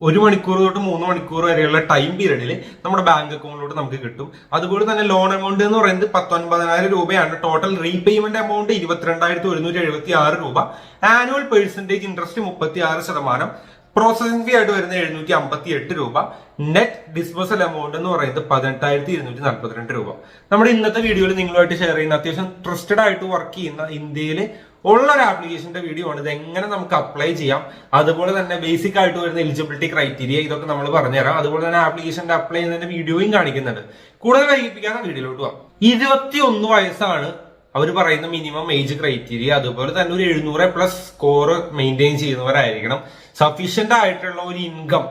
1 മണിക്കൂർ തൊട്ട് 3 മണിക്കൂർ വരെയുള്ള ടൈം പീരീഡിൽ നമ്മുടെ ബാങ്ക് അക്കൗണ്ടിലോട്ട് നമുക്ക് കിട്ടും. അതുപോലെ തന്നെ ലോൺ എമൗണ്ട് എന്ന് പറയുന്നത് 19,000 രൂപയാണ്. ടോട്ടൽ റീപേയ്മെന്റ് എമൗണ്ട് 22,176 രൂപ. Annual percentage interest 36%. പ്രോസസിംഗ് ഫീ ആയിട്ട് വരുന്ന 758 രൂപ. നെറ്റ് ഡിസ്പോസൽ എമൗണ്ട് എന്ന് പറയുന്നത് 18,242 രൂപ. നമ്മുടെ ഇന്നത്തെ വീഡിയോയിൽ നിങ്ങളുമായിട്ട് ഷെയർ ചെയ്യുന്ന അത്യാവശ്യം ട്രസ്റ്റഡ് ആയിട്ട് വർക്ക് ചെയ്യുന്ന ഇന്ത്യയിൽ ഉള്ള ഒരു ആപ്ലിക്കേഷന്റെ വീഡിയോ ആണ്. ഇത് എങ്ങനെ നമുക്ക് അപ്ലൈ ചെയ്യാം, അതുപോലെ തന്നെ ബേസിക് ആയിട്ട് വരുന്ന എലിജിബിലിറ്റി ക്രൈറ്റീരിയ ഇതൊക്കെ നമ്മൾ പറഞ്ഞുതരാം. അതുപോലെ തന്നെ ആപ്ലിക്കേഷന്റെ അപ്ലൈ ചെയ്യുന്നതിന്റെ വീഡിയോയും കാണിക്കുന്നുണ്ട്. കൂടുതൽ വൈകിപ്പിക്കാതെ വീഡിയോയിലോട്ട് പോവാം. 21 വയസ്സാണ് അവർ പറയുന്ന മിനിമം ഏജ് ക്രൈറ്റീരിയ. അതുപോലെ തന്നെ ഒരു 700+ സ്കോർ മെയിൻറ്റെയിൻ ചെയ്യുന്നവരായിരിക്കണം. സഫീഷ്യന്റ് ആയിട്ടുള്ള ഒരു ഇൻകം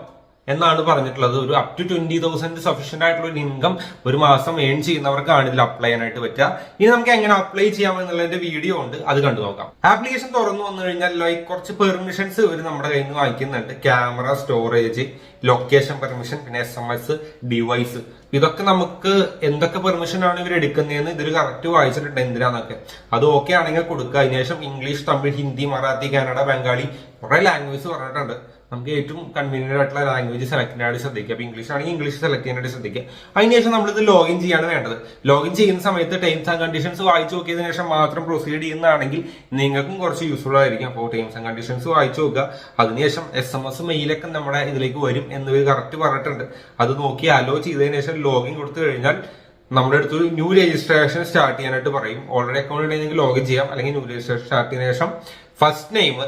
എന്നാണ് പറഞ്ഞിട്ടുള്ളത്. ഒരു അപ് ടു 20,000 സഫീഷ്യന്റ് ആയിട്ടുള്ള ഒരു ഇൻകം ഒരു മാസം ഏൺ ചെയ്യുന്നവർക്കാണ് ഇതിൽ അപ്ലൈ ചെയ്യാനായിട്ട് പറ്റുക. ഇനി നമുക്ക് എങ്ങനെ അപ്ലൈ ചെയ്യാം എന്നുള്ളതിന്റെ വീഡിയോ ഉണ്ട്, അത് കണ്ടു നോക്കാം. ആപ്ലിക്കേഷൻ തുറന്നു വന്നു കഴിഞ്ഞാൽ കുറച്ച് പെർമിഷൻസ് ഇവർ നമ്മുടെ കയ്യിൽ നിന്ന് വാങ്ങിക്കുന്നുണ്ട്. ക്യാമറ, സ്റ്റോറേജ്, ലൊക്കേഷൻ പെർമിഷൻ, പിന്നെ SMS, ഡിവൈസ്. ഇതൊക്കെ നമുക്ക് എന്തൊക്കെ പെർമിഷൻ ആണ് ഇവർ എടുക്കുന്നതെന്ന് ഇതിൽ കറക്റ്റ് വായിച്ചിട്ടുണ്ട് എന്തിനാന്നൊക്കെ. അത് ഓക്കെ ആണെങ്കിൽ കൊടുക്കുക. അതിനുശേഷം ഇംഗ്ലീഷ്, തമിഴ്, ഹിന്ദി, മറാത്തി, കന്നഡ, ബംഗാളി കുറെ ലാംഗ്വേജ് പറഞ്ഞിട്ടുണ്ട്. നമുക്ക് ഏറ്റവും കൺവീനിയന്റ് ആയിട്ടുള്ള ലാംഗ്വേജ് സെലക്ട് ചെയ്യാനായിട്ട് ശ്രദ്ധിക്കുക. അപ്പൊ ഇംഗ്ലീഷ് ആണെങ്കിൽ ഇംഗ്ലീഷ് സെലക്ട് ചെയ്യാനായിട്ട് ശ്രദ്ധിക്കുക. അതിനുശേഷം നമ്മളിത് ലോഗിൻ ചെയ്യാണ് വേണ്ടത്. ലോഗിൻ ചെയ്യുന്ന സമയത്ത് ടേംസ് ആൻഡ് കണ്ടീഷൻസ് വായിച്ചു നോക്കിയതിനു ശേഷം മാത്രം പ്രൊസീഡ് ചെയ്യുന്നതാണെങ്കിൽ നിങ്ങൾക്കും കുറച്ച് യൂസ്ഫുൾ ആയിരിക്കും. അപ്പോൾ ടേംസ് ആൻഡ് കണ്ടീഷൻസ് വായിച്ചു നോക്കുക. അതിനുശേഷം SMS, മെയിലൊക്കെ നമ്മുടെ ഇതിലേക്ക് വരും എന്ന് കറക്റ്റ് പറഞ്ഞിട്ടുണ്ട്. അത് നോക്കി അലോ ചെയ്തതിനു ശേഷം ലോഗിൻ കൊടുത്തു കഴിഞ്ഞാൽ നമ്മുടെ അടുത്തൊരു ന്യൂ രജിസ്ട്രേഷൻ സ്റ്റാർട്ട് ചെയ്യാനായിട്ട് പറയും. ഓൾറെഡി അക്കൗണ്ട് ഉണ്ടെങ്കിൽ ലോഗിൻ ചെയ്യാം, അല്ലെങ്കിൽ ന്യൂ രജിസ്ട്രേഷൻ സ്റ്റാർട്ട് ചെയ്തതിനു ശേഷം first name,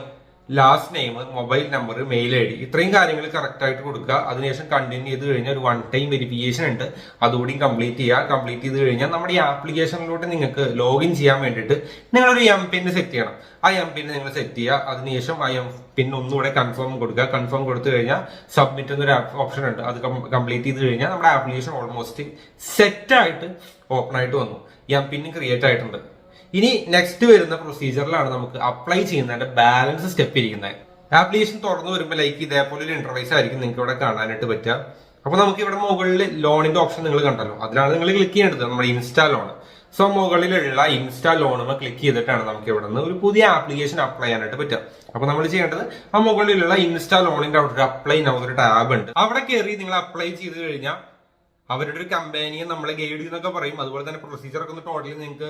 last name, mobile number, mail ID ഇത്രയും കാര്യങ്ങൾ കറക്റ്റ് ആയിട്ട് കൊടുക്കുക. അതിനുശേഷം കണ്ടിന്യൂ ചെയ്ത് കഴിഞ്ഞാൽ ഒരു 1 ടൈം വെരിഫിക്കേഷൻ ഉണ്ട്, അതുകൂടി കംപ്ലീറ്റ് ചെയ്യുക. കംപ്ലീറ്റ് ചെയ്ത് കഴിഞ്ഞാൽ നമ്മുടെ ഈ ആപ്ലിക്കേഷനിലോട്ട് നിങ്ങൾക്ക് ലോഗിൻ ചെയ്യാൻ വേണ്ടിയിട്ട് നിങ്ങളൊരു MPIN സെറ്റ് ചെയ്യണം. ആ MPIN നിങ്ങൾ സെറ്റ് ചെയ്യുക. അതിനുശേഷം ആ MPIN ഒന്നുകൂടെ കൺഫേം കൊടുക്കുക. കൺഫേം കൊടുത്തു കഴിഞ്ഞാൽ സബ്മിറ്റ് എന്നൊരു ഓപ്ഷൻ ഉണ്ട്, അത് കംപ്ലീറ്റ് ചെയ്ത് കഴിഞ്ഞാൽ നമ്മുടെ ആപ്ലിക്കേഷൻ ഓൾമോസ്റ്റ് സെറ്റ് ആയിട്ട് ഓപ്പൺ ആയിട്ട് വന്നു. MPIN ക്രിയേറ്റ് ആയിട്ടുണ്ട്. ഇനി നെക്സ്റ്റ് വരുന്ന പ്രൊസീജിയറിലാണ് നമുക്ക് അപ്ലൈ ചെയ്യുന്നതിന്റെ ബാലൻസ് സ്റ്റെപ്പ് ഇരിക്കുന്നത്. ആപ്ലിക്കേഷൻ തുറന്നു വരുമ്പോൾ ഇതേപോലെ ഒരു ഇന്റർഫേസ് ആയിരിക്കും നിങ്ങൾക്ക് ഇവിടെ കാണാനായിട്ട് പറ്റുക. അപ്പൊ നമുക്ക് ഇവിടെ മുകളിൽ ലോണിന്റെ ഓപ്ഷൻ നിങ്ങൾ കണ്ടല്ലോ, അതിലാണ് നിങ്ങൾ ക്ലിക്ക് ചെയ്യേണ്ടത്, നമ്മുടെ ഇൻസ്റ്റാ ലോൺ. സോ മുകളിലുള്ള ഇൻസ്റ്റാ ലോണുമ ക്ലിക്ക് ചെയ്തിട്ടാണ് നമുക്ക് ഇവിടെ നിന്ന് ഒരു പുതിയ ആപ്ലിക്കേഷൻ അപ്ലൈ ചെയ്യാനായിട്ട് പറ്റുക. അപ്പൊ നമ്മൾ ചെയ്യേണ്ടത് ആ മുകളിലുള്ള ഇൻസ്റ്റാ ലോണിന്റെ അവിടെ ഒരു അപ്ലൈ ഒരു ടാബ് ഉണ്ട്. അവിടെ കയറി നിങ്ങൾ അപ്ലൈ ചെയ്ത് കഴിഞ്ഞാൽ അവരുടെ ഒരു കമ്പനിയെ നമ്മളെ ഗൈഡ് എന്നൊക്കെ പറയും. അതുപോലെ തന്നെ പ്രൊസീജിയർ ഒക്കെ ഒന്ന് ടോട്ടലി നിങ്ങൾക്ക്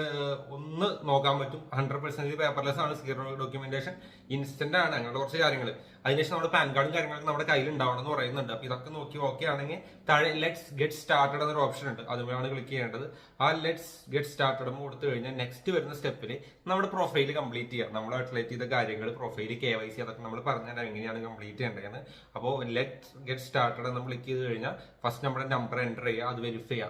ഒന്ന് നോക്കാൻ പറ്റും. 100% പേപ്പർലെസ് ആണ്, 0 ഡോക്യുമെന്റേഷൻ, ഇൻസ്റ്റന്റ് ആണ്, അങ്ങനത്തെ കുറച്ച് കാര്യങ്ങൾ. അതിനുശേഷം നമ്മുടെ പാൻ കാർഡും കാര്യങ്ങളൊക്കെ നമ്മുടെ കയ്യിൽ ഉണ്ടാവണം എന്ന് പറയുന്നുണ്ട്. അപ്പൊ ഇതൊക്കെ നോക്കി ഓക്കെ ആണെങ്കിൽ താഴെ ലെറ്റ്സ് ഗെറ്റ് സ്റ്റാർട്ടഡ് എന്നൊരു ഓപ്ഷൻ ഉണ്ട്, അതുമാണ് ക്ലിക്ക് ചെയ്യേണ്ടത്. ആ ലെറ്റ്സ് ഗെറ്റ് സ്റ്റാർട്ടഡ് കൊടുത്തു കഴിഞ്ഞാൽ നെക്സ്റ്റ് വരുന്ന സ്റ്റെപ്പിൽ നമ്മുടെ പ്രൊഫൈൽ കംപ്ലീറ്റ് ചെയ്യാം. നമ്മൾ അപ്ഡേറ്റ് ചെയ്ത കാര്യങ്ങൾ, പ്രൊഫൈൽ, KYC അതൊക്കെ നമ്മൾ പറഞ്ഞുതരാം എങ്ങനെയാണ് കംപ്ലീറ്റ് ചെയ്യേണ്ടതെന്ന്. അപ്പോൾ ലെറ്റ്സ് ഗെറ്റ് സ്റ്റാർട്ടഡ് നമ്മൾ ക്ലിക്ക് ചെയ്ത് കഴിഞ്ഞാൽ ഫസ്റ്റ് നമ്മുടെ നമ്പർ എൻ്റർ ചെയ്യുക, അത് വെരിഫൈ ചെയ്യുക.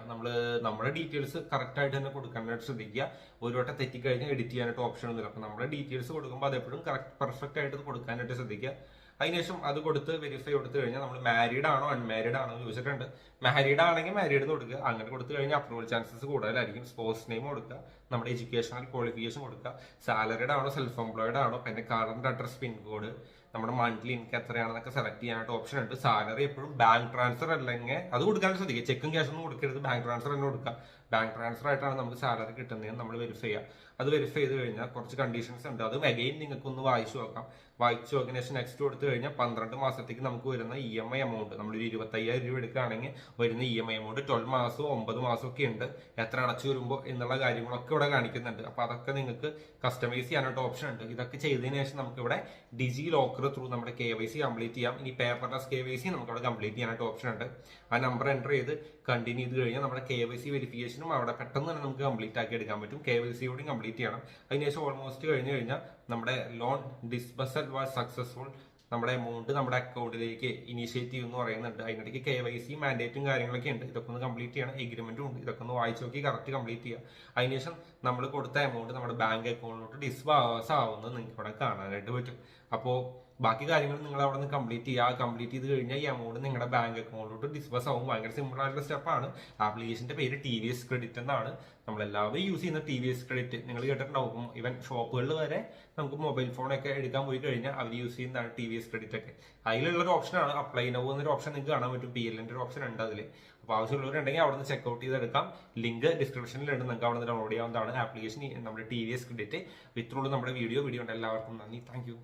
നമ്മുടെ ഡീറ്റെയിൽസ് കറക്റ്റ് ആയിട്ട് തന്നെ കൊടുക്കാനായിട്ട് ശ്രദ്ധിക്കുക. ഒരു വട്ടം തെറ്റിക്കഴിഞ്ഞാൽ എഡിറ്റ് ചെയ്യാനായിട്ട് ഓപ്ഷൻ ഒന്നുമില്ല. അപ്പൊ നമ്മുടെ ഡീറ്റെയിൽസ് കൊടുക്കുമ്പോൾ അതെപ്പോഴും കറക്റ്റ് പെർഫെക്റ്റ് ആയിട്ട് കൊടുക്കാനായിട്ട് ശ്രദ്ധിക്കുക. അതിനുശേഷം അത് കൊടുത്ത് വെരിഫൈ കൊടുത്തു കഴിഞ്ഞാൽ നമ്മൾ മാരീഡ് ആണോ അൺമാരീഡ് ആണോ എന്ന് ചോദിച്ചിട്ടുണ്ട്. മാരീഡ് ആണെങ്കിൽ മാരീഡ് എന്ന് കൊടുക്കുക. അങ്ങനെ കൊടുത്തു കഴിഞ്ഞാൽ അപ്രൂവൽ ചാൻസസ് കൂടുതലായിരിക്കും. സ്പോർട്സ് നെയിം കൊടുക്കുക, നമ്മുടെ എഡ്യൂക്കേഷണൽ ക്വാളിഫിക്കേഷൻ കൊടുക്കുക, സാലറിഡ് ആണോ സെൽഫ് എംപ്ലോയിഡ് ആണോ, പിന്നെ കറന്റ് അഡ്രസ്, പിൻകോഡ്, നമ്മുടെ മന്ത്ലി ഇൻകം എത്രയാണെന്നൊക്കെ സെലക്ട് ചെയ്യാനായിട്ട് ഓപ്ഷൻ ഉണ്ട്. സാലറി എപ്പോഴും ബാങ്ക് ട്രാൻസ്ഫർ അല്ലെങ്കിൽ അത് കൊടുക്കാൻ ശ്രദ്ധിക്കുക. ചെക്കും ക്യാഷ് ഒന്നും കൊടുക്കരുത്, ബാങ്ക് ട്രാൻസ്ഫർ തന്നെ കൊടുക്കുക. ബാങ്ക് ട്രാൻസ്ഫർ ആയിട്ടാണ് നമുക്ക് സാലറി കിട്ടുന്നതെന്ന് നമ്മൾ വെരിഫൈ ചെയ്യുക. അത് വെരിഫൈ ചെയ്ത് കഴിഞ്ഞാൽ കുറച്ച് കണ്ടീഷൻസ് ഉണ്ട്, അതും അഗെയിൻ നിങ്ങൾക്ക് ഒന്ന് വായിച്ചു നോക്കാം. വായിച്ചു നോക്കിയ ശേഷം നെക്സ്റ്റ് കൊടുത്തു കഴിഞ്ഞാൽ 12 മാസത്തേക്ക് നമുക്ക് വരുന്ന EMI എമൗണ്ട്, നമ്മളൊരു 25,000 രൂപ എടുക്കുകയാണെങ്കിൽ വരുന്ന EMI എമൗണ്ട് 12 മാസവും 9 മാസവും ഒക്കെ ഉണ്ട്. എത്ര അടച്ചു വരുമ്പോൾ എന്നുള്ള കാര്യങ്ങളൊക്കെ ഇവിടെ കാണിക്കുന്നുണ്ട്. അപ്പൊ അതൊക്കെ നിങ്ങൾക്ക് കസ്റ്റമൈസ് ചെയ്യാനായിട്ട് ഓപ്ഷൻ ഉണ്ട്. ഇതൊക്കെ ചെയ്തതിനു ശേഷം നമുക്ക് ഇവിടെ ഡിജി ലോക്കർ ത്രൂ നമ്മുടെ KYC കംപ്ലീറ്റ് ചെയ്യാം. ഇനി പേപ്പർലെസ് KYC നമുക്ക് അവിടെ കംപ്ലീറ്റ് ചെയ്യാനായിട്ട് ഓപ്ഷൻ ഉണ്ട്. ആ നമ്പർ എൻ്റർ ചെയ്ത് കണ്ടിന്യൂ ചെയ്ത് കഴിഞ്ഞാൽ നമ്മുടെ KYC വെരിഫിക്കേഷനും അവിടെ പെട്ടെന്ന് തന്നെ നമുക്ക് കംപ്ലീറ്റ് ആക്കി എടുക്കാൻ പറ്റും. KYC കൂടി കംപ്ലീറ്റ് ചെയ്യണം. അതിനുശേഷം ഓൾമോസ്റ്റ് കഴിഞ്ഞ് കഴിഞ്ഞാൽ നമ്മുടെ ലോൺ ഡിസ്ബസൽ വാസ് സക്സസ്ഫുൾ, നമ്മുടെ എമൗണ്ട് നമ്മുടെ അക്കൗണ്ടിലേക്ക് ഇനീഷ്യേറ്റ് ചെയ്യുമെന്ന് പറയുന്നുണ്ട്. അതിനിടയ്ക്ക് KYC മാൻഡേറ്റും കാര്യങ്ങളൊക്കെ ഉണ്ട്. ഇതൊക്കെ ഒന്ന് കംപ്ലീറ്റ് ചെയ്യണം. എഗ്രിമെന്റും ഉണ്ട്. ഇതൊക്കെ ഒന്ന് വായിച്ചു നോക്കി കറക്റ്റ് കംപ്ലീറ്റ് ചെയ്യുക. അതിനുശേഷം നമ്മൾ കൊടുത്ത എമൗണ്ട് നമ്മുടെ ബാങ്ക് അക്കൗണ്ടിലോട്ട് ഡിസ്ബേഴ്സ് ആവുന്നത് നിങ്ങൾക്ക് ഇവിടെ കാണാനായിട്ട് പറ്റും. അപ്പോൾ ബാക്കി കാര്യങ്ങൾ നിങ്ങൾ അവിടെ നിന്ന് കംപ്ലീറ്റ് ചെയ്യുക. കംപ്ലീറ്റ് ചെയ്ത് കഴിഞ്ഞാൽ ഈ എമൗണ്ട് നിങ്ങളുടെ ബാങ്ക് അക്കൗണ്ടിലോട്ട് ഡിസ്ബേഴ്സ് ആവും. ഭയങ്കര സിമ്പിൾ ആയിട്ടുള്ള സ്റ്റെപ്പാണ്. ആപ്ലിക്കേഷന്റെ പേര് TVS ക്രെഡിറ്റ് എന്നാണ്. നമ്മളെല്ലാവരും യൂസ് ചെയ്യുന്ന TVS ക്രെഡിറ്റ് നിങ്ങൾ കേട്ടിട്ടുണ്ടാവും. ഇവൻ ഷോപ്പുകളിൽ വരെ നമുക്ക് മൊബൈൽ ഫോണൊക്കെ എടുക്കാൻ പോയി കഴിഞ്ഞാൽ അവർ യൂസ് ചെയ്യുന്നതാണ് TVS ക്രെഡിറ്റ് ഒക്കെ. അതിലുള്ളൊരു ഓപ്ഷനാണ് അപ്ലൈ നൗ എന്നൊരു ഓപ്ഷൻ നിങ്ങൾക്ക് കാണാൻ പറ്റും. PLന്റെ ഒരു ഓപ്ഷൻ ഉണ്ട് അതിൽ. അപ്പോൾ ആവശ്യമുള്ളവരുണ്ടെങ്കിൽ അവിടെ നിന്ന് ചെക്ക്ഔട്ട് ചെയ്തെടുക്കാം. ലിങ്ക് ഡിസ്ക്രിപ്ഷനിലുണ്ട്, നിങ്ങൾക്ക് അവിടെ നിന്ന് ഡൗൺലോഡ് ചെയ്യാവുന്നതാണ്. ആപ്ലിക്കേഷൻ നമ്മുടെ TVS ക്രെഡിറ്റ് വിത്രുള്ള നമ്മുടെ വീഡിയോ ഉണ്ട്. എല്ലാവർക്കും നന്ദി, താങ്ക് യു.